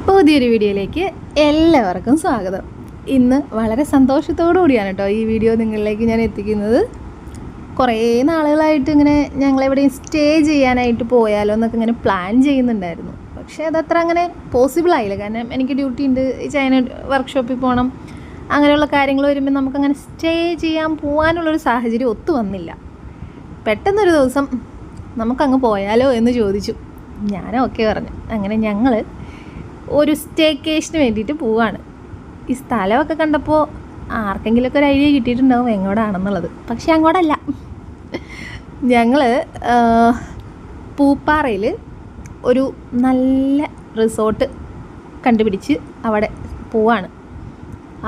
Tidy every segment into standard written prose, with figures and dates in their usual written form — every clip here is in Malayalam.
പുതിയൊരു വീഡിയോയിലേക്ക് എല്ലാവർക്കും സ്വാഗതം. ഇന്ന് വളരെ സന്തോഷത്തോടു കൂടിയാണ് കേട്ടോ ഈ വീഡിയോ നിങ്ങളിലേക്ക് ഞാൻ എത്തിക്കുന്നത്. കുറേ നാളുകളായിട്ട് ഇങ്ങനെ ഞങ്ങളെവിടെയും സ്റ്റേ ചെയ്യാനായിട്ട് പോയാലോ എന്നൊക്കെ ഇങ്ങനെ പ്ലാൻ ചെയ്യുന്നുണ്ടായിരുന്നു. പക്ഷേ അതത്ര അങ്ങനെ പോസിബിൾ ആയില്ല. കാരണം എനിക്ക് ഡ്യൂട്ടി ഉണ്ട്, ചൈന വർക്ക്ഷോപ്പിൽ പോകണം, അങ്ങനെയുള്ള കാര്യങ്ങൾ വരുമ്പോൾ നമുക്കങ്ങനെ സ്റ്റേ ചെയ്യാൻ പോകാനുള്ളൊരു സാഹചര്യം ഒത്തു വന്നില്ല. പെട്ടെന്നൊരു ദിവസം നമുക്കങ്ങ് പോയാലോ എന്ന് ചോദിച്ചു. ഞാൻ ഓക്കെ പറഞ്ഞു. അങ്ങനെ ഞങ്ങൾ ഒരു സ്റ്റേക്കേഷന് വേണ്ടിയിട്ട് പോവാണ്. ഈ സ്ഥലമൊക്കെ കണ്ടപ്പോൾ ആർക്കെങ്കിലുമൊക്കെ ഒരു ഐഡിയ കിട്ടിയിട്ടുണ്ടാവും എങ്ങോട്ടാണെന്നുള്ളത്. പക്ഷേ അങ്ങോട്ടല്ല. ഞങ്ങൾ പൂപ്പാറയിൽ ഒരു നല്ല റിസോർട്ട് കണ്ടുപിടിച്ച് അവിടെ പോവാണ്.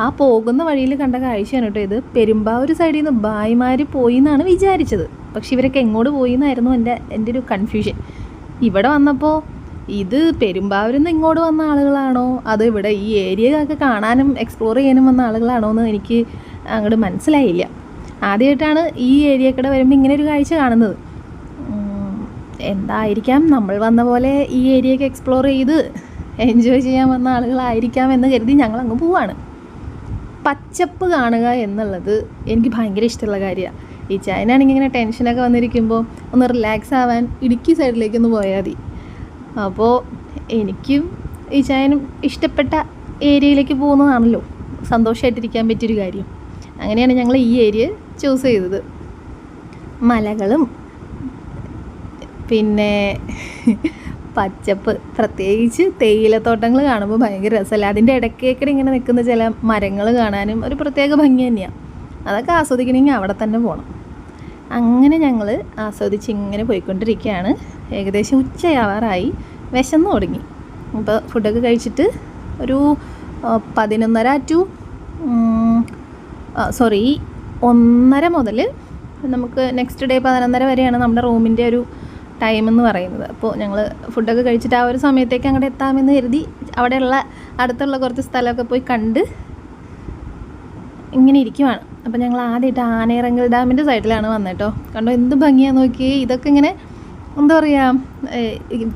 ആ പോകുന്ന വഴിയിൽ കണ്ട കാഴ്ചയാണ് കേട്ടോ ഇത്. പെരുമ്പാവൂർ സൈഡിൽ നിന്ന് ഭായിമാർ പോയി എന്നാണ് വിചാരിച്ചത്. പക്ഷെ ഇവരൊക്കെ എങ്ങോട്ട് പോയി എന്നായിരുന്നു എൻ്റെ ഒരു കൺഫ്യൂഷൻ. ഇവിടെ വന്നപ്പോൾ ഇത് പെരുമ്പാവൂരിൽ നിന്ന് ഇങ്ങോട്ട് വന്ന ആളുകളാണോ അത് ഇവിടെ ഈ ഏരിയ ഒക്കെ കാണാനും എക്സ്പ്ലോർ ചെയ്യാനും വന്ന ആളുകളാണോ എന്ന് എനിക്ക് അങ്ങോട്ട് മനസ്സിലായില്ല. ആദ്യമായിട്ടാണ് ഈ ഏരിയക്കടെ വരുമ്പോൾ ഇങ്ങനെ ഒരു കാഴ്ച കാണുന്നത്. എന്തായിരിക്കാം, നമ്മൾ വന്ന പോലെ ഈ ഏരിയയൊക്കെ എക്സ്പ്ലോർ ചെയ്ത് എൻജോയ് ചെയ്യാൻ വന്ന ആളുകളായിരിക്കാം എന്ന് കരുതി ഞങ്ങൾ അങ്ങ് പോവാണ്. പച്ചപ്പ് കാണുക എന്നുള്ളത് എനിക്ക് ഭയങ്കര ഇഷ്ടമുള്ള കാര്യമാണ്. ഈ ചൈനയാണെങ്കിൽ ഇങ്ങനെ ടെൻഷനൊക്കെ വന്നിരിക്കുമ്പോൾ ഒന്ന് റിലാക്സ് ആവാൻ ഇടുക്കി സൈഡിലേക്കൊന്ന് പോയാൽ മതി. അപ്പോൾ എനിക്കും ഈ ചൈനയും ഇഷ്ടപ്പെട്ട ഏരിയയിലേക്ക് പോകുന്നതാണല്ലോ സന്തോഷമായിട്ടിരിക്കാൻ പറ്റിയൊരു കാര്യം. അങ്ങനെയാണ് ഞങ്ങൾ ഈ ഏരിയ ചൂസ് ചെയ്തത്. മലകളും പിന്നെ പച്ചപ്പ്, പ്രത്യേകിച്ച് തേയിലത്തോട്ടങ്ങൾ കാണുമ്പോൾ ഭയങ്കര രസമല്ല. അതിൻ്റെ ഇടയ്ക്കേക്കടെ ഇങ്ങനെ നിൽക്കുന്ന ചില മരങ്ങൾ കാണാനും ഒരു പ്രത്യേക ഭംഗി തന്നെയാണ്. അതൊക്കെ ആസ്വദിക്കണമെങ്കിൽ അവിടെ തന്നെ പോകണം. അങ്ങനെ ഞങ്ങൾ ആസ്വദിച്ച് ഇങ്ങനെ പോയിക്കൊണ്ടിരിക്കുകയാണ്. ഏകദേശം ഉച്ചയാവാറായി, വിശന്ന് തുടങ്ങി. അപ്പോൾ ഫുഡൊക്കെ കഴിച്ചിട്ട് ഒരു 1:30 മുതൽ നമുക്ക് നെക്സ്റ്റ് ഡേ 11:30 വരെയാണ് നമ്മുടെ റൂമിൻ്റെ ഒരു ടൈം എന്ന് പറയുന്നത്. അപ്പോൾ ഞങ്ങൾ ഫുഡൊക്കെ കഴിച്ചിട്ട് ആ ഒരു സമയത്തേക്ക് അങ്ങോട്ട് എത്താമെന്ന് കരുതി അവിടെയുള്ള അടുത്തുള്ള കുറച്ച് സ്ഥലമൊക്കെ പോയി കണ്ട് ഇങ്ങനെ ഇരിക്കുവാണ്. അപ്പോൾ ഞങ്ങൾ ആദ്യമായിട്ട് ആനയിറങ്കൽ ഡാമിൻ്റെ സൈഡിലാണ് വന്നേട്ടോ. കണ്ടോ എന്ത് ഭംഗിയാന്ന് നോക്കിയേ. ഇതൊക്കെ ഇങ്ങനെ എന്താ പറയുക,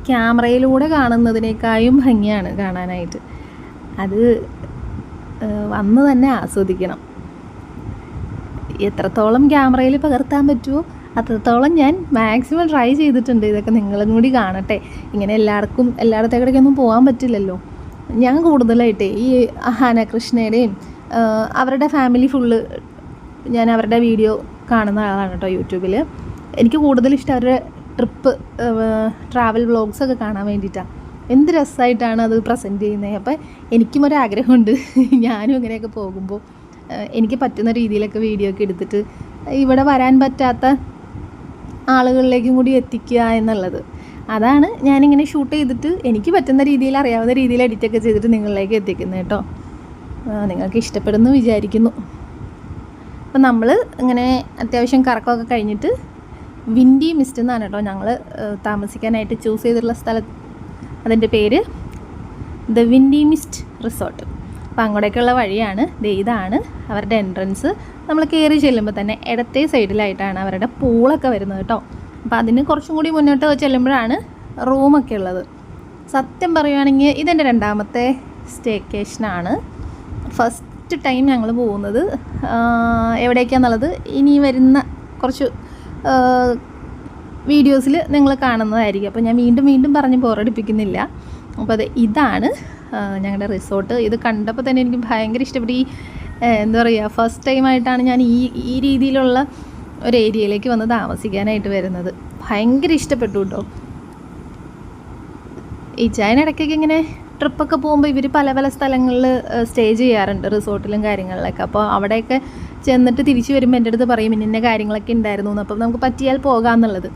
ക്യാമറയിലൂടെ കാണുന്നതിനേക്കാളും ഭംഗിയാണ് കാണാനായിട്ട്. അത് വന്ന് തന്നെ ആസ്വദിക്കണം. എത്രത്തോളം ക്യാമറയിൽ പകർത്താൻ പറ്റുമോ അത്രത്തോളം ഞാൻ മാക്സിമം ട്രൈ ചെയ്തിട്ടുണ്ട്. ഇതൊക്കെ നിങ്ങളും കൂടി കാണട്ടെ. ഇങ്ങനെ എല്ലായിടത്തേക്കൊന്നും പോകാൻ പറ്റില്ലല്ലോ. ഞാൻ കൂടുതലായിട്ട് ഈ കൃഷ്ണയുടെയും അവരുടെ ഫാമിലി ഫുള്ള് ഞാൻ അവരുടെ വീഡിയോ കാണുന്ന ആളാണ് കേട്ടോ യൂട്യൂബിൽ. എനിക്ക് കൂടുതൽ ഇഷ്ടം അവരുടെ ട്രാവൽ വ്ളോഗ്സൊക്കെ കാണാൻ വേണ്ടിയിട്ടാണ്. എന്ത് രസമായിട്ടാണ് അത് പ്രസൻറ്റ് ചെയ്യുന്നത്. അപ്പോൾ എനിക്കും ഒരാഗ്രഹമുണ്ട്, ഞാനും ഇങ്ങനെയൊക്കെ പോകുമ്പോൾ എനിക്ക് പറ്റുന്ന രീതിയിലൊക്കെ വീഡിയോ ഒക്കെ എടുത്തിട്ട് ഇവിടെ വരാൻ പറ്റാത്ത ആളുകളിലേക്കും കൂടി എത്തിക്കുക എന്നുള്ളത്. അതാണ് ഞാനിങ്ങനെ ഷൂട്ട് ചെയ്തിട്ട് എനിക്ക് പറ്റുന്ന രീതിയിൽ, അറിയാവുന്ന രീതിയിൽ എഡിറ്റൊക്കെ ചെയ്തിട്ട് നിങ്ങളിലേക്ക് എത്തിക്കുന്നത് കേട്ടോ. നിങ്ങൾക്ക് ഇഷ്ടപ്പെടുന്നു വിചാരിക്കുന്നു. അപ്പം നമ്മൾ ഇങ്ങനെ അത്യാവശ്യം കറക്കമൊക്കെ കഴിഞ്ഞിട്ട് വിൻഡി മിസ്റ്റ് എന്നാണ് കേട്ടോ ഞങ്ങൾ താമസിക്കാനായിട്ട് ചൂസ് ചെയ്തിട്ടുള്ള സ്ഥലം. അതിൻ്റെ പേര് ദ വിൻഡി മിസ്റ്റ് റിസോർട്ട്. അപ്പോൾ അങ്ങോട്ടേക്കുള്ള വഴിയാണ്. ഇതാണ് അവരുടെ എൻട്രൻസ്. നമ്മൾ കയറി ചെല്ലുമ്പോൾ തന്നെ ഇടത്തെ സൈഡിലായിട്ടാണ് അവരുടെ പൂളൊക്കെ വരുന്നത് കേട്ടോ. അപ്പോൾ അതിന് കുറച്ചും കൂടി മുന്നോട്ട് ചെല്ലുമ്പോഴാണ് റൂമൊക്കെ ഉള്ളത്. സത്യം പറയുകയാണെങ്കിൽ ഇതെൻ്റെ 2ാമത്തെ സ്റ്റേക്കേഷനാണ്. ഫസ്റ്റ് ടൈം ഞങ്ങൾ പോകുന്നത് എവിടേക്കാണെന്നുള്ളത് ഇനി വരുന്ന കുറച്ച് വീഡിയോസിൽ നിങ്ങൾ കാണുന്നതായിരിക്കും. അപ്പോൾ ഞാൻ വീണ്ടും പറഞ്ഞ് ബോറടിപ്പിക്കുന്നില്ല. അപ്പോൾ ഇതാണ് ഞങ്ങളുടെ റിസോർട്ട്. ഇത് കണ്ടപ്പോൾ തന്നെ എനിക്ക് ഭയങ്കര ഇഷ്ടപ്പെട്ടു. ഈ എന്താ പറയുക, ഫസ്റ്റ് ടൈമായിട്ടാണ് ഞാൻ ഈ രീതിയിലുള്ള ഒരു ഏരിയയിലേക്ക് വന്ന് താമസിക്കാനായിട്ട് വരുന്നത്. ഭയങ്കര ഇഷ്ടപ്പെട്ടു കേട്ടോ. ഈ ചൈന ഇടയ്ക്കൊക്കെ ഇങ്ങനെ ട്രിപ്പൊക്കെ പോകുമ്പോൾ ഇവർ പല സ്ഥലങ്ങളിൽ സ്റ്റേ ചെയ്യാറുണ്ട്, റിസോർട്ടിലും കാര്യങ്ങളിലൊക്കെ. അപ്പോൾ അവിടെയൊക്കെ ചെന്നിട്ട് തിരിച്ച് വരുമ്പോൾ എൻ്റെ അടുത്ത് പറയും ഇന്ന കാര്യങ്ങളൊക്കെ ഉണ്ടായിരുന്നു എന്ന്. അപ്പം നമുക്ക് പറ്റിയാൽ പോകാമെന്നുള്ളത്.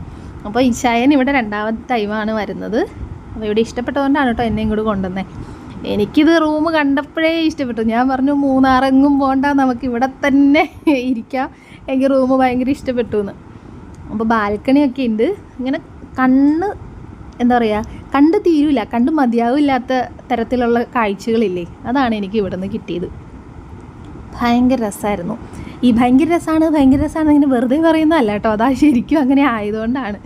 അപ്പോൾ ഈ ചൈന ഇവിടെ 2ാമത്തെ ടൈമാണ് വരുന്നത്. അപ്പോൾ ഇവിടെ ഇഷ്ടപ്പെട്ടതുകൊണ്ടാണ് കേട്ടോ എന്നെ ഇങ്ങോട്ട് കൊണ്ടുവന്നത്. എനിക്കിത് റൂം കണ്ടപ്പോഴേ ഇഷ്ടപ്പെട്ടു. ഞാൻ പറഞ്ഞു മൂന്നാറെങ്ങും പോകണ്ട, നമുക്ക് ഇവിടെ തന്നെ ഇരിക്കാം. എനിക്ക് റൂം ഭയങ്കര ഇഷ്ടപ്പെട്ടു എന്ന്. അപ്പോൾ ബാൽക്കണിയൊക്കെ ഉണ്ട്. ഇങ്ങനെ എന്താ പറയുക, കണ്ട് തീരില്ല, കണ്ട് മതിയാവില്ലാത്ത തരത്തിലുള്ള കാഴ്ചകളില്ലേ, അതാണ് എനിക്ക് ഇവിടെ നിന്ന് കിട്ടിയത്. ഭയങ്കര രസമായിരുന്നു. ഈ ഭയങ്കര രസമാണ് ഇങ്ങനെ വെറുതെ പറയുന്നതല്ല കേട്ടോ, അതാ ശരിക്കും അങ്ങനെ ആയതുകൊണ്ടാണ്.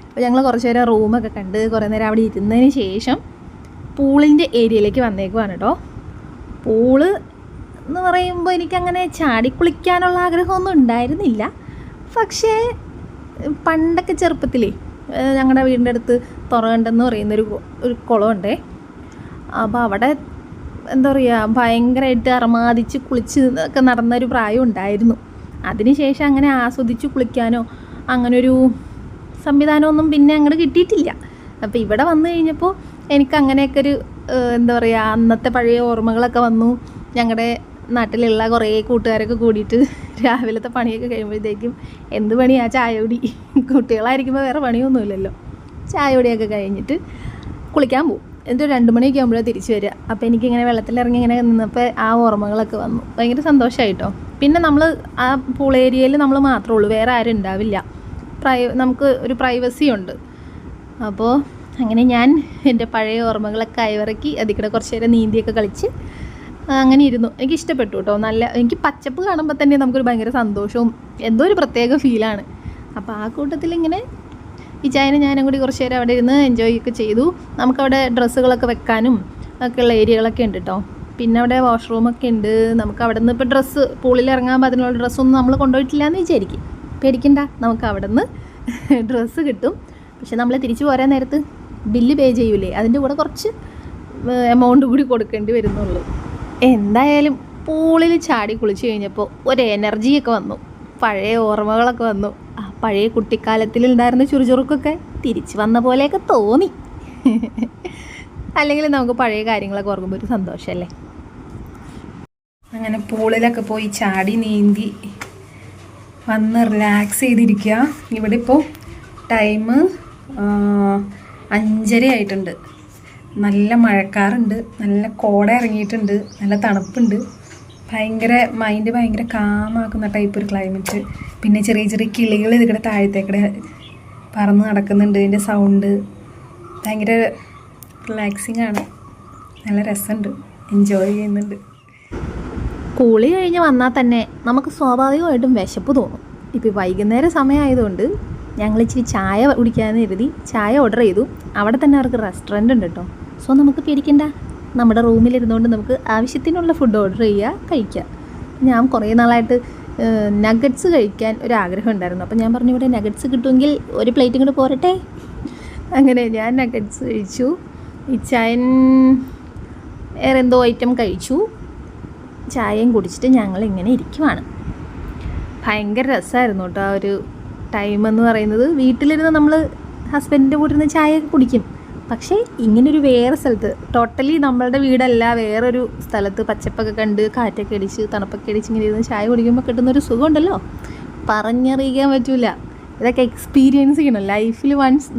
അപ്പോൾ ഞങ്ങൾ കുറച്ച് നേരം റൂമൊക്കെ കണ്ട് കുറേ നേരം അവിടെ ഇരുന്നതിന് ശേഷം പൂളിൻ്റെ ഏരിയയിലേക്ക് വന്നേക്കുവാണ് കേട്ടോ. പൂള് എന്ന് പറയുമ്പോൾ എനിക്കങ്ങനെ ചാടിക്കുളിക്കാനുള്ള ആഗ്രഹമൊന്നും ഉണ്ടായിരുന്നില്ല. പക്ഷേ പണ്ടൊക്കെ ചെറുപ്പത്തിലേ ഞങ്ങളുടെ വീടിൻ്റെ അടുത്ത് തുറകണ്ടെന്ന് പറയുന്നൊരു കുളമുണ്ടേ. അപ്പോൾ അവിടെ എന്താ പറയുക, ഭയങ്കരമായിട്ട് അറമാദിച്ച് കുളിച്ച് ഒക്കെ നടന്നൊരു പ്രായം ഉണ്ടായിരുന്നു. അതിനുശേഷം അങ്ങനെ ആസ്വദിച്ച് കുളിക്കാനോ അങ്ങനൊരു സംവിധാനമൊന്നും പിന്നെ അങ്ങോട്ട് കിട്ടിയിട്ടില്ല. അപ്പോൾ ഇവിടെ വന്നു കഴിഞ്ഞപ്പോൾ എനിക്ക് അങ്ങനെയൊക്കെ ഒരു എന്താ പറയുക, അന്നത്തെ പഴയ ഓർമ്മകളൊക്കെ വന്നു. ഞങ്ങളുടെ നാട്ടിലുള്ള കുറേ കൂട്ടുകാരൊക്കെ കൂടിയിട്ട് രാവിലത്തെ പണിയൊക്കെ കഴിയുമ്പോഴത്തേക്കും എന്ത് പണിയാ, ചായ കുടി. കുട്ടികളായിരിക്കുമ്പോൾ വേറെ പണിയൊന്നുമില്ലല്ലോ. ചായ കുടിയൊക്കെ കഴിഞ്ഞിട്ട് കുളിക്കാൻ പോകും. എന്നിട്ട് 2 മണിയൊക്കെ ആകുമ്പോഴാണ് തിരിച്ച് വരിക. അപ്പോൾ എനിക്കിങ്ങനെ വെള്ളത്തിലിറങ്ങി ഇങ്ങനെ നിന്നപ്പോൾ ആ ഓർമ്മകളൊക്കെ വന്നു. ഭയങ്കര സന്തോഷമായിട്ടോ. പിന്നെ നമ്മൾ ആ പൂൾ ഏരിയയിൽ നമ്മൾ മാത്രമേ ഉള്ളൂ, വേറെ ആരും ഉണ്ടാവില്ല. നമുക്ക് ഒരു പ്രൈവസി ഉണ്ട്. അപ്പോൾ അങ്ങനെ ഞാൻ എൻ്റെ പഴയ ഓർമ്മകളൊക്കെ അയവിറക്കി അതിൽക്കൂടെ കുറച്ച് നേരം നീന്തിയൊക്കെ കളിച്ച് അങ്ങനെ ഇരുന്നു. എനിക്ക് ഇഷ്ടപ്പെട്ടു കേട്ടോ. എനിക്ക് പച്ചപ്പ് കാണുമ്പോൾ തന്നെ നമുക്കൊരു ഭയങ്കര സന്തോഷവും എന്തോ ഒരു പ്രത്യേക ഫീലാണ്. അപ്പോൾ ആ കൂട്ടത്തിൽ ഇങ്ങനെ ഈ ചായനെ ഞാനും കൂടി കുറച്ച് നേരം അവിടെ ഇരുന്ന് എൻജോയ് ഒക്കെ ചെയ്തു. നമുക്കവിടെ ഡ്രസ്സുകളൊക്കെ വെക്കാനും ഒക്കെയുള്ള ഏരിയകളൊക്കെ ഉണ്ട് കേട്ടോ. പിന്നെ അവിടെ വാഷ്റൂമൊക്കെ ഉണ്ട്. നമുക്ക് അവിടെ നിന്ന് ഇപ്പോൾ പൂളിൽ ഇറങ്ങാൻ അതിനുള്ള ഡ്രസ്സൊന്നും നമ്മൾ കൊണ്ടുപോയിട്ടില്ല എന്ന് വിചാരിക്കും. പേടിക്കണ്ട, നമുക്ക് അവിടെ നിന്ന് ഡ്രസ്സ് കിട്ടും. പക്ഷെ നമ്മൾ തിരിച്ചു പോരാൻ നേരത്ത് ബില്ല് പേ ചെയ്യൂലേ, അതിൻ്റെ കൂടെ കുറച്ച് എമൗണ്ട് കൂടി കൊടുക്കേണ്ടി വരുന്നുള്ളൂ. എന്തായാലും പൂളിൽ ചാടി കുളിച്ച് കഴിഞ്ഞപ്പോൾ ഒരു എനർജിയൊക്കെ വന്നു, പഴയ ഓർമ്മകളൊക്കെ വന്നു. ആ പഴയ കുട്ടിക്കാലത്തിൽ ഉണ്ടായിരുന്ന ചുറുചുറുക്കൊക്കെ തിരിച്ചു വന്ന പോലെയൊക്കെ തോന്നി. അല്ലെങ്കിൽ നമുക്ക് പഴയ കാര്യങ്ങളൊക്കെ ഓർക്കുമ്പോൾ ഒരു സന്തോഷമല്ലേ. അങ്ങനെ പൂളിലൊക്കെ പോയി ചാടി നീന്തി വന്ന് റിലാക്സ് ചെയ്തിരിക്കുക. ഇവിടെ ഇപ്പോൾ ടൈം 5:30 ആയിട്ടുണ്ട്. നല്ല മഴക്കാറുണ്ട്, നല്ല കോട ഇറങ്ങിയിട്ടുണ്ട്, നല്ല തണുപ്പുണ്ട്. മൈൻഡ് ഭയങ്കര കാമാക്കുന്ന ടൈപ്പ് ഒരു ക്ലൈമറ്റ്. പിന്നെ ചെറിയ ചെറിയ കിളികൾ ഇതിവിടെ താഴത്തേക്കൂടെ പറന്ന് നടക്കുന്നുണ്ട്. ഇതിൻ്റെ സൗണ്ട് ഭയങ്കര റിലാക്സിങ് ആണ്. നല്ല രസമുണ്ട്, എൻജോയ് ചെയ്യുന്നുണ്ട്. കുളി കഴിഞ്ഞ് വന്നാൽ തന്നെ നമുക്ക് സ്വാഭാവികമായിട്ടും വിശപ്പ് തോന്നും. ഇപ്പോൾ വൈകുന്നേരം സമയമായതുകൊണ്ട് ഞങ്ങൾ ഇച്ചിരി ചായ കുടിക്കാമെന്ന് കരുതി ചായ ഓർഡർ ചെയ്തു. അവിടെ തന്നെ അവർക്ക് റെസ്റ്റോറൻറ്റ് ഉണ്ട് കേട്ടോ. സോ നമുക്ക് പേടിക്കണ്ട, നമ്മുടെ റൂമിലിരുന്നുകൊണ്ട് നമുക്ക് ആവശ്യത്തിനുള്ള ഫുഡ് ഓർഡർ ചെയ്യുക, കഴിക്കുക. ഞാൻ കുറേ നാളായിട്ട് നഗറ്റ്സ് കഴിക്കാൻ ഒരാഗ്രഹം ഉണ്ടായിരുന്നു. അപ്പോൾ ഞാൻ പറഞ്ഞു, ഇവിടെ നഗറ്റ്സ് കിട്ടുമെങ്കിൽ ഒരു പ്ലേറ്റും കൂടെ പോരട്ടെ. അങ്ങനെ ഞാൻ നഗറ്റ്സ് കഴിച്ചു. ഇച്ചായൻ വേറെ എന്തോ ഐറ്റം കഴിച്ചു. ചായയും കുടിച്ചിട്ട് ഞങ്ങളിങ്ങനെ ഇരിക്കുവാണ്. ഭയങ്കര രസമായിരുന്നു കേട്ടോ ആ ഒരു ടൈം എന്ന് പറയുന്നത്. വീട്ടിലിരുന്ന് നമ്മൾ ഹസ്ബൻഡിൻ്റെ കൂടെ ഇരുന്ന് ചായയൊക്കെ കുടിക്കും. പക്ഷേ ഇങ്ങനൊരു വേറെ സ്ഥലത്ത്, ടോട്ടലി നമ്മളുടെ വീടല്ല, വേറൊരു സ്ഥലത്ത് പച്ചപ്പൊക്കെ കണ്ട് കാറ്റൊക്കെ അടിച്ച് തണുപ്പൊക്കെ അടിച്ച് ഇങ്ങനെ ഇരുന്ന് ചായ കുടിക്കുമ്പോൾ കിട്ടുന്നൊരു സുഖമുണ്ടല്ലോ, പറഞ്ഞറിയിക്കാൻ പറ്റില്ല. ഇതൊക്കെ എക്സ്പീരിയൻസ് ചെയ്യണം ലൈഫിൽ വൺസ്.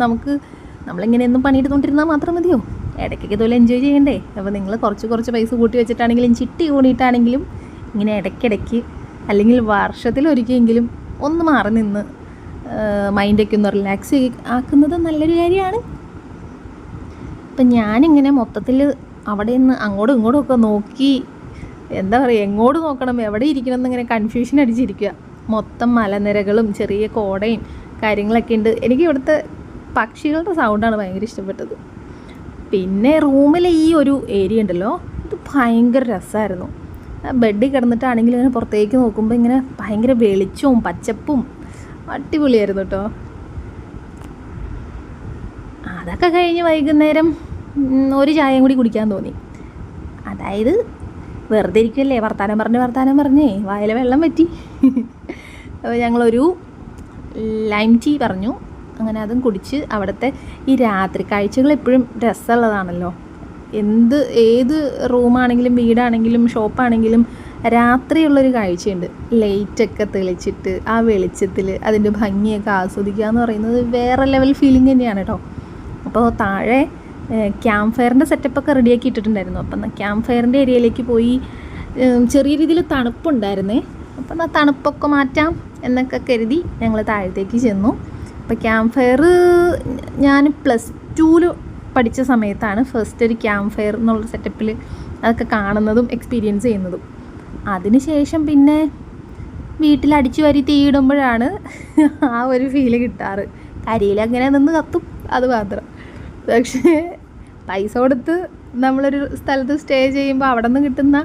നമ്മളിങ്ങനെ എന്നും പണിയെടുത്തുകൊണ്ടിരുന്നാൽ മാത്രം മതിയോ, ഇടയ്ക്കൊക്കെ ഇതുപോലെ എൻജോയ് ചെയ്യണ്ടേ. അപ്പോൾ നിങ്ങൾ കുറച്ച് പൈസ കൂട്ടി വെച്ചിട്ടാണെങ്കിലും ചിട്ടി കൂടിയിട്ടാണെങ്കിലും ഇങ്ങനെ ഇടയ്ക്കിടയ്ക്ക് അല്ലെങ്കിൽ വർഷത്തിലൊരിക്കലെങ്കിലും ഒന്ന് മാറി നിന്ന് മൈൻഡൊക്കെ ഒന്ന് റിലാക്സ് ആക്കുന്നത് നല്ലൊരു കാര്യമാണ്. അപ്പം ഞാനിങ്ങനെ മൊത്തത്തിൽ അവിടെ നിന്ന് അങ്ങോട്ടും ഇങ്ങോട്ടും ഒക്കെ നോക്കി, എന്താ പറയുക, എങ്ങോട്ട് നോക്കണം എവിടെ ഇരിക്കണം എന്നിങ്ങനെ കൺഫ്യൂഷൻ അടിച്ചിരിക്കുക. മൊത്തം മലനിരകളും ചെറിയ കോടയും കാര്യങ്ങളൊക്കെ ഉണ്ട്. എനിക്ക് ഇവിടുത്തെ പക്ഷികളുടെ സൗണ്ടാണ് ഭയങ്കര ഇഷ്ടപ്പെട്ടത്. പിന്നെ റൂമിലെ ഈ ഒരു ഏരിയ ഉണ്ടല്ലോ, ഇത് ഭയങ്കര രസമായിരുന്നു. ബെഡിൽ കിടന്നിട്ടാണെങ്കിലും ഇങ്ങനെ പുറത്തേക്ക് നോക്കുമ്പോൾ ഇങ്ങനെ ഭയങ്കര വെളിച്ചവും പച്ചപ്പും അടിപൊളിയായിരുന്നു കേട്ടോ. അതൊക്കെ കഴിഞ്ഞ് വൈകുന്നേരം ഒരു ചായയും കൂടി കുടിക്കാൻ തോന്നി. അതായത് വെറുതെ ഇരിക്കുമല്ലേ, വർത്താനം പറഞ്ഞേ വായിലെ വെള്ളം പറ്റി. അപ്പോൾ ഞങ്ങളൊരു ലൈം ടീ പറഞ്ഞു. അങ്ങനെ അതും കുടിച്ച് അവിടുത്തെ ഈ രാത്രി കാഴ്ചകൾ എപ്പോഴും രസമുള്ളതാണല്ലോ. ഏത് റൂമാണെങ്കിലും വീടാണെങ്കിലും ഷോപ്പാണെങ്കിലും രാത്രിയുള്ളൊരു കാഴ്ചയുണ്ട്. ലൈറ്റൊക്കെ തെളിച്ചിട്ട് ആ വെളിച്ചത്തിൽ അതിൻ്റെ ഭംഗിയൊക്കെ ആസ്വദിക്കുക എന്ന് പറയുന്നത് വേറെ ലെവൽ ഫീലിംഗ് തന്നെയാണ് കേട്ടോ. അപ്പോൾ താഴെ ക്യാമ്പ് ഫയറിൻ്റെ സെറ്റപ്പൊക്കെ റെഡിയാക്കി ഇട്ടിട്ടുണ്ടായിരുന്നു. അപ്പം ക്യാമ്പ് ഫയറിൻ്റെ ഏരിയയിലേക്ക് പോയി. ചെറിയ രീതിയിൽ തണുപ്പുണ്ടായിരുന്നേ. അപ്പം ആ തണുപ്പൊക്കെ മാറ്റാം എന്നൊക്കെ കരുതി ഞങ്ങൾ താഴത്തേക്ക് ചെന്നു. അപ്പോൾ ക്യാമ്പ് ഫയർ ഞാൻ +2 പഠിച്ച സമയത്താണ് ഫസ്റ്റ് ഒരു ക്യാമ്പ് ഫയർ എന്നുള്ള സെറ്റപ്പിൽ അതൊക്കെ കാണുന്നതും എക്സ്പീരിയൻസ് ചെയ്യുന്നതും. അതിനുശേഷം പിന്നെ വീട്ടിലടിച്ചു വരി തീയിടുമ്പോഴാണ് ആ ഒരു ഫീല് കിട്ടാറ്. കരിയിലങ്ങനെ നിന്ന് കത്തും, അത് മാത്രം. പക്ഷേ പൈസ കൊടുത്ത് നമ്മളൊരു സ്ഥലത്ത് സ്റ്റേ ചെയ്യുമ്പോൾ അവിടെ നിന്ന് കിട്ടുന്ന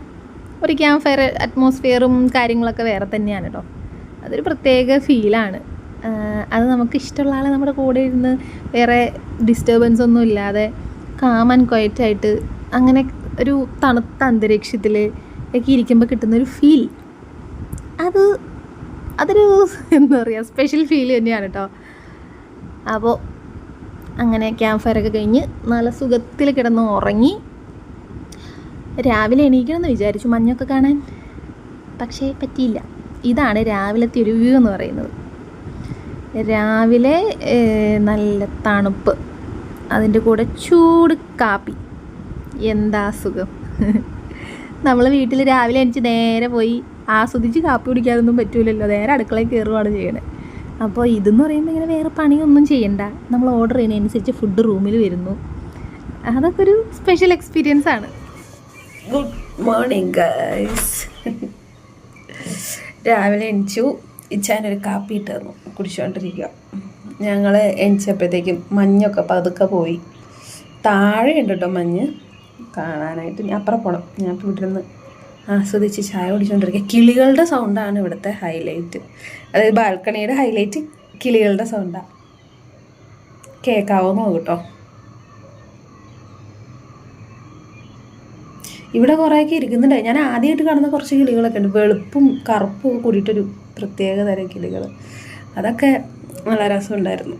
ഒരു ക്യാമ്പ് ഫയർ അറ്റ്മോസ്ഫിയറും കാര്യങ്ങളൊക്കെ വേറെ തന്നെയാണ് കേട്ടോ. അതൊരു പ്രത്യേക ഫീലാണ്. അത് നമുക്ക് ഇഷ്ടമുള്ള ആളെ നമ്മുടെ കൂടെ ഇരുന്ന് വേറെ ഡിസ്റ്റർബൻസ് ഒന്നും ഇല്ലാതെ കാം ആൻഡ് ക്വയറ്റായിട്ട് അങ്ങനെ ഒരു തണുത്ത അന്തരീക്ഷത്തിൽ ഒക്കെ ഇരിക്കുമ്പോൾ കിട്ടുന്നൊരു ഫീൽ, അതൊരു എന്താ പറയുക, സ്പെഷ്യൽ ഫീൽ തന്നെയാണ് കേട്ടോ. അപ്പോൾ അങ്ങനെ ക്യാമ്പ് ഫയറൊക്കെ കഴിഞ്ഞ് നല്ല സുഖത്തിൽ കിടന്ന് ഉറങ്ങി. രാവിലെ എണീക്കണമെന്ന് വിചാരിച്ചു മഞ്ഞൊക്കെ കാണാൻ, പക്ഷേ പറ്റിയില്ല. ഇതാണ് രാവിലത്തെ ഒരു വ്യൂ എന്ന് പറയുന്നത്. രാവിലെ നല്ല തണുപ്പ്, അതിൻ്റെ കൂടെ ചൂട് കാപ്പി, എന്താ സുഖം. നമ്മൾ വീട്ടിൽ രാവിലെ എണീച്ച് നേരെ പോയി ആസ്വദിച്ച് കാപ്പി കുടിക്കാതൊന്നും പറ്റൂലല്ലോ, നേരെ അടുക്കളയിൽ കയറുകയാണ് ചെയ്യണത്. അപ്പോൾ ഇതെന്ന് പറയുമ്പോൾ ഇങ്ങനെ വേറെ പണിയൊന്നും ചെയ്യണ്ട, നമ്മൾ ഓർഡർ ചെയ്യുന്നതനുസരിച്ച് ഫുഡ് റൂമിൽ വരുന്നു. അതൊക്കെ ഒരു സ്പെഷ്യൽ എക്സ്പീരിയൻസ് ആണ്. Good morning guys. രാവിലെ എണിച്ചു, ഇച്ചാനൊരു കാപ്പി ഇട്ട് തന്നു, കുടിച്ചുകൊണ്ടിരിക്കുക. ഞങ്ങൾ എണിച്ചപ്പോഴത്തേക്കും മഞ്ഞൊക്കെ പതുക്കെ പോയി. താഴെ ഉണ്ട് കേട്ടോ മഞ്ഞ് കാണാനായിട്ട്. ഞാൻ അപ്പുറം പോകണം. ഞാൻ ഇപ്പോൾ ഇവിടെ നിന്ന് ആസ്വദിച്ച് ചായ കുടിച്ചുകൊണ്ടിരിക്കുക. കിളികളുടെ സൗണ്ടാണ് ഇവിടുത്തെ ഹൈലൈറ്റ്. അതായത് ബാൽക്കണിയുടെ ഹൈലൈറ്റ് കിളികളുടെ സൗണ്ടാണ്. കേൾക്കാവോ നോക്കൂ കേട്ടോ. ഇവിടെ കുറേയൊക്കെ ഇരിക്കുന്നുണ്ട്. ഞാൻ ആദ്യമായിട്ട് കാണുന്ന കുറച്ച് കിളികളൊക്കെ ഉണ്ട്, വെളുപ്പും കറുപ്പും ഒക്കെ കൂടിയിട്ടൊരു പ്രത്യേക തരം കിളികൾ. അതൊക്കെ നല്ല രസമുണ്ടായിരുന്നു.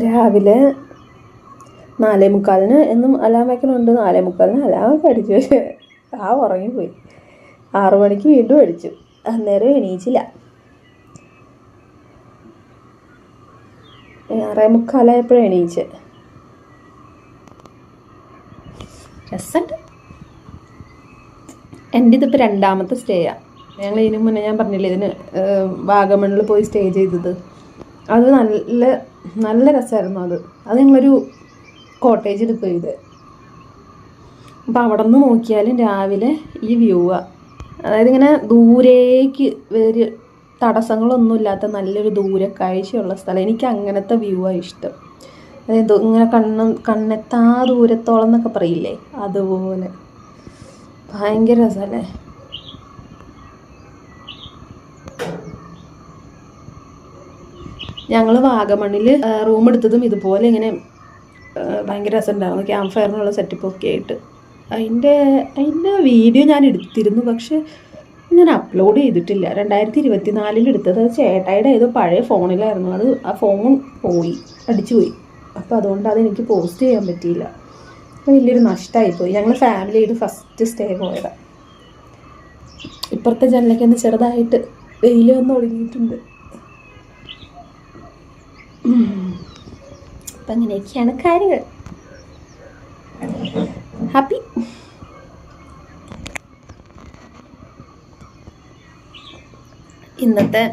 രാവിലെ 4:45 എന്നും അലാം വയ്ക്കണമുണ്ട്. 4:45 അലാമൊക്കെ അടിച്ചു, പക്ഷേ ഉറങ്ങിപ്പോയി. 6 മണിക്ക് വീണ്ടും അടിച്ചു, അന്നേരം എണീച്ചില്ല. 6:45 എണീച്ച്. രസമുണ്ട്. എൻ്റെ ഇതിപ്പോൾ 2ാമത്തെ സ്റ്റേയാണ്. ഞങ്ങൾ ഇതിന് മുന്നേ ഞാൻ പറഞ്ഞില്ലേ ഇതിന് വാഗമണ്ണിൽ പോയി സ്റ്റേ ചെയ്തത്. അത് നല്ല രസമായിരുന്നു. അത് ഞങ്ങളൊരു കോട്ടേജ് എടുക്കുക ചെയ്ത്. അപ്പം അവിടെ നിന്ന് നോക്കിയാലും രാവിലെ ഈ വ്യൂവാണ്. അതായത് ഇങ്ങനെ ദൂരേക്ക് വേറെ തടസ്സങ്ങളൊന്നും ഇല്ലാത്ത നല്ലൊരു ദൂരക്കാഴ്ചയുള്ള സ്ഥലം. എനിക്ക് അങ്ങനത്തെ വ്യൂവാണ് ഇഷ്ടം. അതായത് ഇങ്ങനെ കണ്ണെത്താ ദൂരത്തോളം എന്നൊക്കെ പറയില്ലേ, അതുപോലെ ഭയങ്കര രസമല്ലേ. ഞങ്ങൾ വാഗമണ്ണിൽ റൂം എടുത്തതും ഇതുപോലെ ഇങ്ങനെ ഭയങ്കര രസമുണ്ടായിരുന്നു. ക്യാമ്പ് ഫയറിനുള്ള സെറ്റപ്പൊക്കെ ആയിട്ട്. അതിൻ്റെ വീഡിയോ ഞാൻ എടുത്തിരുന്നു, പക്ഷെ ഞാൻ അപ്ലോഡ് ചെയ്തിട്ടില്ല. 2024 എടുത്തത്. അത് ചേട്ടായിയുടെ ഏതോ പഴയ ഫോണിലായിരുന്നു. ആ ഫോൺ അടിച്ചു പോയി. അപ്പോൾ അതുകൊണ്ട് അതെനിക്ക് പോസ്റ്റ് ചെയ്യാൻ പറ്റിയില്ല. അപ്പോൾ വലിയൊരു നഷ്ടമായിപ്പോയി. ഞങ്ങൾ ഫാമിലിയായിട്ട് ഫസ്റ്റ് സ്റ്റേ പോയതാണ്. ഇപ്പുറത്തെ ജനലൊക്കെ ചെറുതായിട്ട് വെയിൽ വന്ന് തുടങ്ങിയിട്ടുണ്ട്. അപ്പം അങ്ങനെയൊക്കെയാണ് കാര്യങ്ങൾ. ഹാപ്പി. ഇന്നത്തെ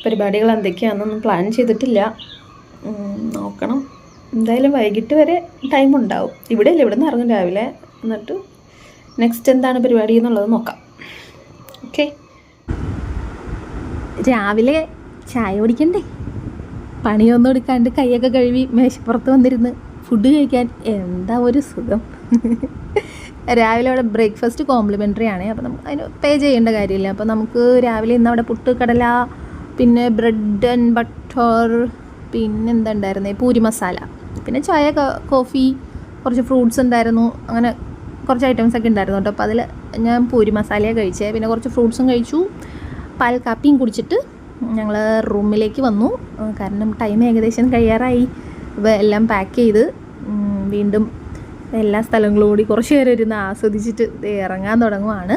പരിപാടികൾ എന്തൊക്കെയാണെന്നൊന്നും പ്ലാൻ ചെയ്തിട്ടില്ല, നോക്കണം. എന്തായാലും വൈകിട്ട് വരെ ടൈം ഉണ്ടാവും. ഇവിടെ നിന്ന് ഇറങ്ങും രാവിലെ. എന്നിട്ട് നെക്സ്റ്റ് എന്താണ് പരിപാടി എന്നുള്ളത് നോക്കാം. ഓക്കെ. രാവിലെ ചായ കുടിക്കണ്ടേ, പണിയൊന്നും എടുക്കാണ്ട് കൈയൊക്കെ കഴുകി മേശപ്പുറത്ത് വന്നിരുന്ന് ഫുഡ് കഴിക്കാൻ എന്താ ഒരു സുഖം. രാവിലെ അവിടെ ബ്രേക്ക്ഫാസ്റ്റ് കോംപ്ലിമെൻ്ററി ആണ്. അപ്പോൾ നമുക്ക് അതിന് പേ ചെയ്യേണ്ട കാര്യമില്ല. അപ്പോൾ നമുക്ക് രാവിലെ ഇന്ന് അവിടെ പുട്ട്, കടല, പിന്നെ ബ്രെഡ് ആൻഡ് ബട്ടർ, പിന്നെ എന്താ ഉണ്ടായിരുന്നേ, പൂരി മസാല, പിന്നെ ചായ, കോഫി, കുറച്ച് ഫ്രൂട്ട്സ് ഉണ്ടായിരുന്നു. അങ്ങനെ കുറച്ച് ഐറ്റംസൊക്കെ ഉണ്ടായിരുന്നു കേട്ടോ. അപ്പോൾ അതിൽ ഞാൻ പൂരി മസാലയാണ് കഴിച്ചത്. പിന്നെ കുറച്ച് ഫ്രൂട്ട്സും കഴിച്ചു. പാൽ കാപ്പിയും കുടിച്ചിട്ട് ഞങ്ങൾ റൂമിലേക്ക് വന്നു. കാരണം ടൈം ഏകദേശം കഴിയാറായി. അപ്പോൾ എല്ലാം പാക്ക് ചെയ്ത് വീണ്ടും എല്ലാ സ്ഥലങ്ങളും കൂടി കുറച്ച് നേരം ഇരുന്ന് ആസ്വദിച്ചിട്ട് ഇറങ്ങാൻ തുടങ്ങുവാണ്.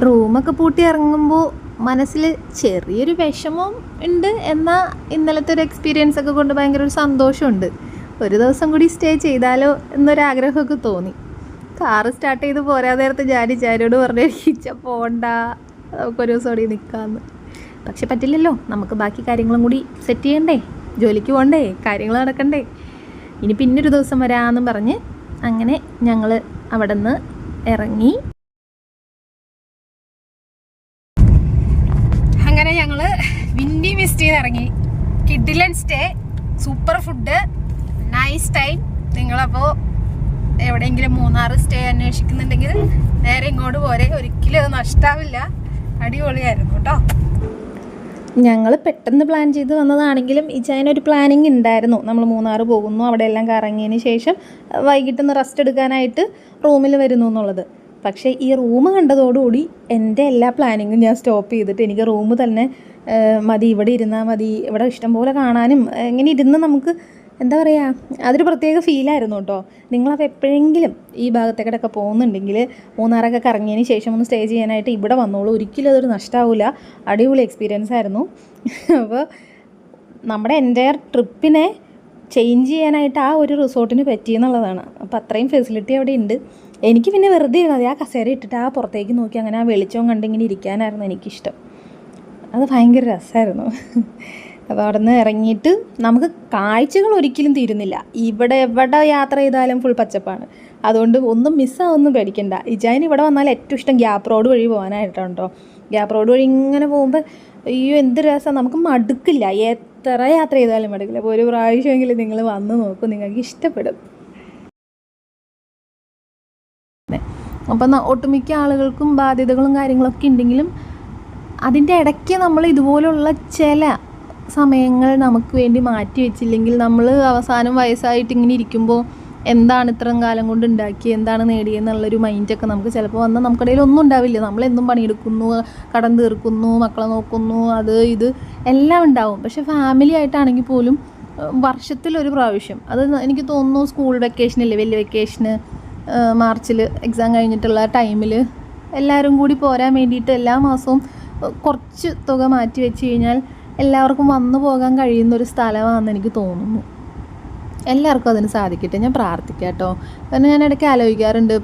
റൂമൊക്കെ പൂട്ടി ഇറങ്ങുമ്പോൾ മനസ്സിൽ ചെറിയൊരു വിഷമം ഉണ്ട്. എന്നാൽ ഇന്നലത്തെ ഒരു എക്സ്പീരിയൻസ് ഒക്കെ കൊണ്ട് ഭയങ്കര ഒരു സന്തോഷമുണ്ട്. ഒരു ദിവസം കൂടി സ്റ്റേ ചെയ്താലോ എന്നൊരാഗ്രഹമൊക്കെ തോന്നി. കാറ് സ്റ്റാർട്ട് ചെയ്ത് പോരാ നേരത്തെ ചാരോട് പറഞ്ഞു ഇച്ച പോണ്ട, നമുക്കൊരു ദിവസം കൂടി നിൽക്കാമെന്ന്. പക്ഷെ പറ്റില്ലല്ലോ, നമുക്ക് ബാക്കി കാര്യങ്ങളും കൂടി സെറ്റ് ചെയ്യണ്ടേ, ജോലിക്ക് പോകണ്ടേ, കാര്യങ്ങൾ നടക്കണ്ടേ. ഇനി പിന്നൊരു ദിവസം വരാമെന്നും പറഞ്ഞ് അങ്ങനെ ഞങ്ങൾ അവിടെ നിന്ന് ഇറങ്ങി. അങ്ങനെ ഞങ്ങൾ വിൻഡി മിസ്റ്റ് ചെയ്ത് ഇറങ്ങി. കിഡിലൻ stay, super food, nice time. നിങ്ങളപ്പോൾ എവിടെയെങ്കിലും മൂന്നാർ സ്റ്റേ അന്വേഷിക്കുന്നുണ്ടെങ്കിൽ നേരെ ഇങ്ങോട്ട് പോരെ, ഒരിക്കലും അത് നഷ്ടാവില്ല. അടിപൊളിയായിരുന്നു കേട്ടോ. ഞങ്ങൾ പെട്ടെന്ന് പ്ലാൻ ചെയ്ത് വന്നതാണെങ്കിലും ഇച്ചായനൊരു പ്ലാനിങ് ഉണ്ടായിരുന്നു. നമ്മൾ മൂന്നാർ പോകുന്നു, അവിടെ എല്ലാം കറങ്ങിയതിന് ശേഷം വൈകിട്ടൊന്ന് റെസ്റ്റ് എടുക്കാനായിട്ട് റൂമിൽ വരുന്നു എന്നുള്ളത്. പക്ഷേ ഈ റൂം കണ്ടതോടുകൂടി എൻ്റെ എല്ലാ പ്ലാനിങ്ങും ഞാൻ സ്റ്റോപ്പ് ചെയ്തിട്ട് എനിക്ക് റൂം തന്നെ മതി, ഇവിടെ ഇരുന്നാൽ മതി, ഇവിടെ ഇഷ്ടംപോലെ കാണാനും ഇങ്ങനെ ഇരുന്ന് നമുക്ക് എന്താ പറയുക, അതൊരു പ്രത്യേക ഫീലായിരുന്നു കേട്ടോ. നിങ്ങളപ്പോൾ എപ്പോഴെങ്കിലും ഈ ഭാഗത്തേക്കൊക്കെ പോകുന്നുണ്ടെങ്കിൽ മൂന്നാറൊക്കെ കറങ്ങിയതിന് ശേഷം ഒന്ന് സ്റ്റേ ചെയ്യാനായിട്ട് ഇവിടെ വന്നോളൂ. ഒരിക്കലും അതൊരു നഷ്ടമാവില്ല. അടിപൊളി എക്സ്പീരിയൻസ് ആയിരുന്നു. അപ്പോൾ നമ്മുടെ എൻ്റയർ ട്രിപ്പിനെ ചേഞ്ച് ചെയ്യാനായിട്ട് ആ ഒരു റിസോർട്ടിന് പറ്റിയെന്നുള്ളതാണ്. അപ്പോൾ അത്രയും ഫെസിലിറ്റി അവിടെ ഉണ്ട്. എനിക്ക് പിന്നെ വെറുതെ ഇരുന്നത് ആ കസേര ഇട്ടിട്ട് ആ പുറത്തേക്ക് നോക്കി അങ്ങനെ ആ വെളിച്ചവും കണ്ടിങ്ങനെ ഇരിക്കാനായിരുന്നു എനിക്കിഷ്ടം. അത് ഭയങ്കര രസമായിരുന്നു. അപ്പോൾ അവിടെ നിന്ന് ഇറങ്ങിയിട്ട് നമുക്ക് കാഴ്ചകൾ ഒരിക്കലും തീരുന്നില്ല. ഇവിടെ എവിടെ യാത്ര ചെയ്താലും ഫുൾ പച്ചപ്പാണ്. അതുകൊണ്ട് ഒന്നും മിസ്സാവൊന്നും പേടിക്കണ്ട. ഇജാന് ഇവിടെ വന്നാൽ ഏറ്റവും ഇഷ്ടം ഗ്യാപ്പ് റോഡ് വഴി പോകാനായിട്ടോ. ഗ്യാപ്പ് റോഡ് വഴി ഇങ്ങനെ പോകുമ്പോൾ അയ്യോ എന്ത് രസം, നമുക്ക് മടുക്കില്ല. എത്ര യാത്ര ചെയ്താലും മടുക്കില്ല. അപ്പോൾ ഒരു പ്രാവശ്യമെങ്കിലും നിങ്ങൾ വന്ന് നോക്കും, നിങ്ങൾക്ക് ഇഷ്ടപ്പെടും. അപ്പം ഒട്ടുമിക്ക ആളുകൾക്കും ബാധ്യതകളും കാര്യങ്ങളൊക്കെ ഉണ്ടെങ്കിലും അതിൻ്റെ ഇടയ്ക്ക് നമ്മൾ ഇതുപോലുള്ള ചില സമയങ്ങൾ നമുക്ക് വേണ്ടി മാറ്റി വെച്ചില്ലെങ്കിൽ നമ്മൾ അവസാനം വയസ്സായിട്ട് ഇങ്ങനെ ഇരിക്കുമ്പോൾ എന്താണ് ഇത്രയും കാലം കൊണ്ട് ഉണ്ടാക്കി, എന്താണ് നേടിയെന്നുള്ളൊരു മൈൻഡൊക്കെ നമുക്ക് ചിലപ്പോൾ വന്നാൽ നമുക്കിടയിൽ ഒന്നും ഉണ്ടാവില്ല. നമ്മളെന്നും പണിയെടുക്കുന്നു, കടം തീർക്കുന്നു, മക്കളെ നോക്കുന്നു, അത് ഇത് എല്ലാം ഉണ്ടാവും. പക്ഷെ ഫാമിലി ആയിട്ടാണെങ്കിൽ പോലും വർഷത്തിലൊരു പ്രാവശ്യം, അത് എനിക്ക് തോന്നുന്നു സ്കൂൾ വെക്കേഷനില്ലേ, വലിയ വെക്കേഷന് മാർച്ചിൽ എക്സാം കഴിഞ്ഞിട്ടുള്ള ടൈമിൽ എല്ലാവരും കൂടി പോരാൻ വേണ്ടിയിട്ട് എല്ലാ മാസവും കുറച്ച് തുക മാറ്റി വെച്ച് കഴിഞ്ഞാൽ എല്ലാവർക്കും വന്നു പോകാൻ കഴിയുന്നൊരു സ്ഥലമാണെന്ന് എനിക്ക് തോന്നുന്നു. എല്ലാവർക്കും അതിന് സാധിക്കട്ടെ, ഞാൻ പ്രാർത്ഥിക്കാം കേട്ടോ. കാരണം ഞാൻ ഇടയ്ക്ക് ആലോചിക്കാറുണ്ട്,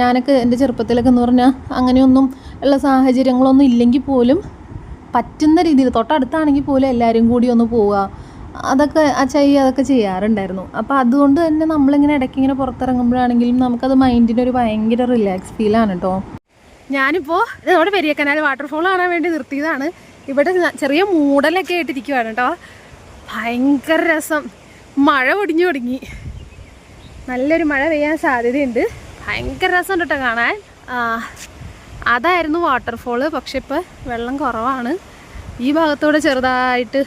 ഞാനൊക്കെ എൻ്റെ ചെറുപ്പത്തിലൊക്കെ എന്ന് പറഞ്ഞാൽ അങ്ങനെയൊന്നും ഉള്ള സാഹചര്യങ്ങളൊന്നും ഇല്ലെങ്കിൽ പോലും പറ്റുന്ന രീതിയിൽ തൊട്ടടുത്താണെങ്കിൽ പോലും എല്ലാവരും കൂടി ഒന്ന് പോവുക, അതൊക്കെ അതൊക്കെ ചെയ്യാറുണ്ടായിരുന്നു. അപ്പോൾ അതുകൊണ്ട് തന്നെ നമ്മളിങ്ങനെ ഇടയ്ക്ക് ഇങ്ങനെ പുറത്തിറങ്ങുമ്പോഴാണെങ്കിലും നമുക്കത് മൈൻഡിനൊരു ഭയങ്കര റിലാക്സ് ഫീലാണ് കേട്ടോ. ഞാനിപ്പോൾ നമ്മുടെ പെരിയക്കനാൽ വാട്ടർഫോൾ കാണാൻ വേണ്ടി നിർത്തിയതാണ്. ഇവിടെ ചെറിയ മൂടലൊക്കെ ആയിട്ടിരിക്കുവാണ് കേട്ടോ. ഭയങ്കര രസം. മഴ പൊടിഞ്ഞു തുടങ്ങി, നല്ലൊരു മഴ പെയ്യാൻ സാധ്യതയുണ്ട്. ഭയങ്കര രസമുണ്ട് കേട്ടോ കാണാൻ. അതായിരുന്നു വാട്ടർഫോള്. പക്ഷെ ഇപ്പോൾ വെള്ളം കുറവാണ്. ഈ ഭാഗത്തൂടെ ചെറുതായിട്ട്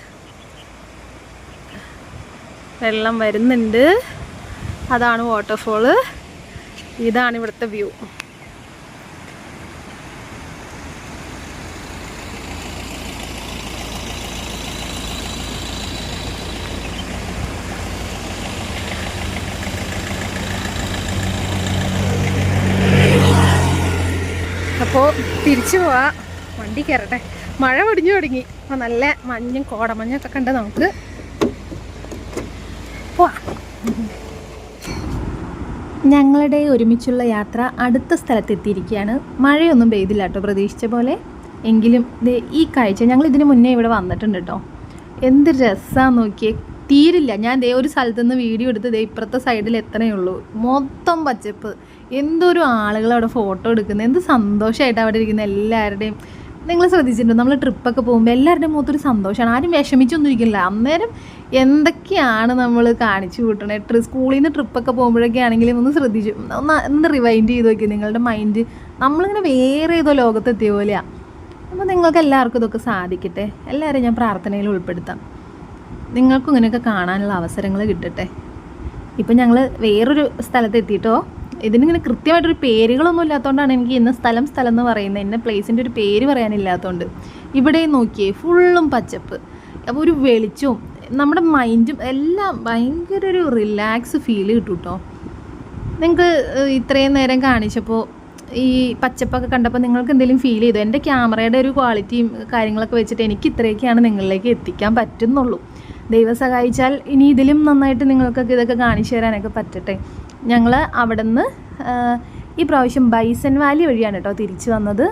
വെള്ളം വരുന്നുണ്ട്. അതാണ് വാട്ടർഫോള്. ഇതാണ് ഇവിടുത്തെ വ്യൂ. അപ്പോൾ തിരിച്ചു പോവാ, വണ്ടി കയറട്ടെ. മഴ പൊടിഞ്ഞു തുടങ്ങി. അപ്പോൾ നല്ല മഞ്ഞും കോടമഞ്ഞൊക്കെ കണ്ട് നമുക്ക് പോവാം. ഞങ്ങളുടെ ഒരുമിച്ചുള്ള യാത്ര അടുത്ത സ്ഥലത്തെത്തിയിരിക്കുകയാണ്. മഴയൊന്നും പെയ്തില്ല കേട്ടോ പ്രതീക്ഷിച്ച പോലെ. എങ്കിലും ഈ കാഴ്ച ഞങ്ങൾ ഇതിന് മുന്നേ ഇവിടെ വന്നിട്ടുണ്ട് കേട്ടോ. എന്ത് രസമാണെന്ന് നോക്കിയേ, തീരില്ല. ഞാൻ ഒരു സ്ഥലത്തു നിന്ന് വീഡിയോ എടുത്ത് ഇപ്പുറത്തെ സൈഡിൽ എത്തണേ ഉള്ളൂ, മൊത്തം പച്ചപ്പ്. എന്തൊരു ആളുകൾ അവിടെ ഫോട്ടോ എടുക്കുന്നത്, എന്ത് സന്തോഷമായിട്ട് അവിടെ ഇരിക്കുന്ന എല്ലാവരുടെയും. നിങ്ങൾ ശ്രദ്ധിച്ചിട്ടുണ്ടോ, നമ്മൾ ട്രിപ്പൊക്കെ പോകുമ്പോൾ എല്ലാവരുടെയും മുഖത്തൊരു സന്തോഷമാണ്. ആരും വിഷമിച്ചൊന്നും ഇരിക്കില്ല. അന്നേരം എന്തൊക്കെയാണ് നമ്മൾ കാണിച്ചു കൂട്ടണേ. സ്കൂളിൽ നിന്ന് ട്രിപ്പൊക്കെ പോകുമ്പോഴൊക്കെ ആണെങ്കിലും ഒന്ന് ശ്രദ്ധിച്ചു, ഒന്ന് റിവൈൻഡ് ചെയ്ത് നോക്കി നിങ്ങളുടെ മൈൻഡ്. നമ്മളിങ്ങനെ വേറെ ഏതോ ലോകത്തെത്തിയ പോലെയാണ്. അപ്പോൾ നിങ്ങൾക്ക് എല്ലാവർക്കും ഇതൊക്കെ സാധിക്കട്ടെ. എല്ലാവരെയും ഞാൻ പ്രാർത്ഥനയിൽ ഉൾപ്പെടുത്താം. നിങ്ങൾക്കും ഇങ്ങനെയൊക്കെ കാണാനുള്ള അവസരങ്ങൾ കിട്ടട്ടെ. ഇപ്പം ഞങ്ങൾ വേറൊരു സ്ഥലത്തെത്തിയിട്ടോ. ഇതിനിങ്ങനെ കൃത്യമായിട്ടൊരു പേരുകളൊന്നും ഇല്ലാത്തതുകൊണ്ടാണ് എനിക്ക് ഇന്ന സ്ഥലം എന്ന് പറയുന്നത്. ഇന്ന പ്ലേസിൻ്റെ ഒരു പേര് പറയാനില്ലാത്തതുകൊണ്ട്. ഇവിടെ നോക്കിയേ, ഫുള്ളും പച്ചപ്പ്. അപ്പോൾ ഒരു വെളിച്ചവും നമ്മുടെ മൈൻഡും എല്ലാം ഭയങ്കര ഒരു റിലാക്സ് ഫീൽ കിട്ടും കേട്ടോ. നിങ്ങൾക്ക് ഇത്രയും നേരം കാണിച്ചപ്പോൾ ഈ പച്ചപ്പൊക്കെ കണ്ടപ്പോൾ നിങ്ങൾക്ക് എന്തെങ്കിലും ഫീൽ ചെയ്തോ? എൻ്റെ ക്യാമറയുടെ ഒരു ക്വാളിറ്റിയും കാര്യങ്ങളൊക്കെ വെച്ചിട്ട് എനിക്ക് ഇത്രയൊക്കെയാണ് നിങ്ങളിലേക്ക് എത്തിക്കാൻ പറ്റുന്നുള്ളൂ. ദൈവം സഹായിച്ചാൽ ഇനി ഇതിലും നന്നായിട്ട് നിങ്ങൾക്കൊക്കെ ഇതൊക്കെ കാണിച്ചു തരാനൊക്കെ പറ്റട്ടെ. ഞങ്ങൾ അവിടെ നിന്ന് ഈ പ്രാവശ്യം ബൈസൺ വാലി വഴിയാണ് കേട്ടോ തിരിച്ചു വന്നത്.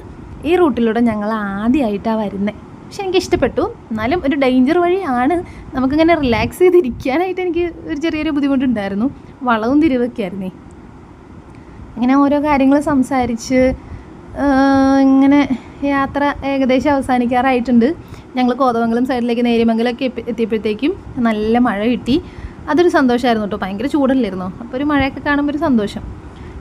ഈ റൂട്ടിലൂടെ ഞങ്ങൾ ആദ്യമായിട്ടാണ് വരുന്നത്. പക്ഷെ എനിക്ക് ഇഷ്ടപ്പെട്ടു. എന്നാലും ഒരു ഡേഞ്ചർ വഴിയാണ്. നമുക്കിങ്ങനെ റിലാക്സ് ചെയ്തിരിക്കാനായിട്ട് എനിക്ക് ഒരു ചെറിയൊരു ബുദ്ധിമുട്ടുണ്ടായിരുന്നു. വളവും തിരിവൊക്കെ ആയിരുന്നേ. ഇങ്ങനെ ഓരോ കാര്യങ്ങൾ സംസാരിച്ച് ഇങ്ങനെ യാത്ര ഏകദേശം അവസാനിക്കാറായിട്ടുണ്ട്. ഞങ്ങൾ കോതമംഗലം സൈഡിലേക്ക് നേര്യമംഗലമൊക്കെ എത്തിയപ്പോഴത്തേക്കും നല്ല മഴ കിട്ടി. അതൊരു സന്തോഷമായിരുന്നു കേട്ടോ. ഭയങ്കര ചൂടല്ലായിരുന്നോ, അപ്പോൾ ഒരു മഴയൊക്കെ കാണുമ്പോൾ ഒരു സന്തോഷം.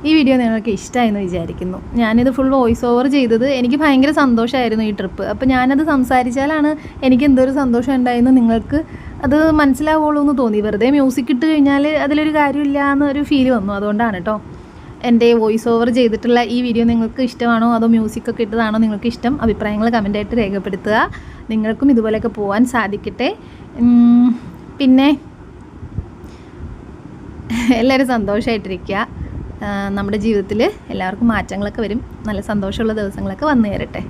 ഈ വീഡിയോ നിങ്ങൾക്ക് ഇഷ്ടമായെന്ന് വിചാരിക്കുന്നു. ഞാനിത് ഫുൾ വോയിസ് ഓവർ ചെയ്തത് എനിക്ക് ഭയങ്കര സന്തോഷമായിരുന്നു ഈ ട്രിപ്പ്. അപ്പോൾ ഞാനത് സംസാരിച്ചാലാണ് എനിക്ക് എന്തൊരു സന്തോഷം ഉണ്ടായെന്ന് നിങ്ങൾക്ക് അത് മനസ്സിലാവുള്ളൂ എന്ന് തോന്നി. വെറുതെ മ്യൂസിക് ഇട്ട് കഴിഞ്ഞാൽ അതിലൊരു കാര്യമില്ല എന്നൊരു ഫീൽ വന്നു. അതുകൊണ്ടാണ് കേട്ടോ എൻ്റെ വോയിസ് ഓവർ ചെയ്തിട്ടുള്ള ഈ വീഡിയോ നിങ്ങൾക്ക് ഇഷ്ടമാണോ അതോ മ്യൂസിക്കൊക്കെ ഇട്ടതാണോ നിങ്ങൾക്ക് ഇഷ്ടം? അഭിപ്രായങ്ങൾ കമൻറ്റായിട്ട് രേഖപ്പെടുത്തുക. നിങ്ങൾക്കും ഇതുപോലെയൊക്കെ പോകാൻ സാധിക്കട്ടെ. പിന്നെ എല്ലാവരും സന്തോഷമായിട്ടിരിക്കുക. നമ്മുടെ ജീവിതത്തിൽ എല്ലാവർക്കും മാറ്റങ്ങളൊക്കെ വരും. നല്ല സന്തോഷമുള്ള ദിവസങ്ങളൊക്കെ വന്നു ചേരട്ടെ.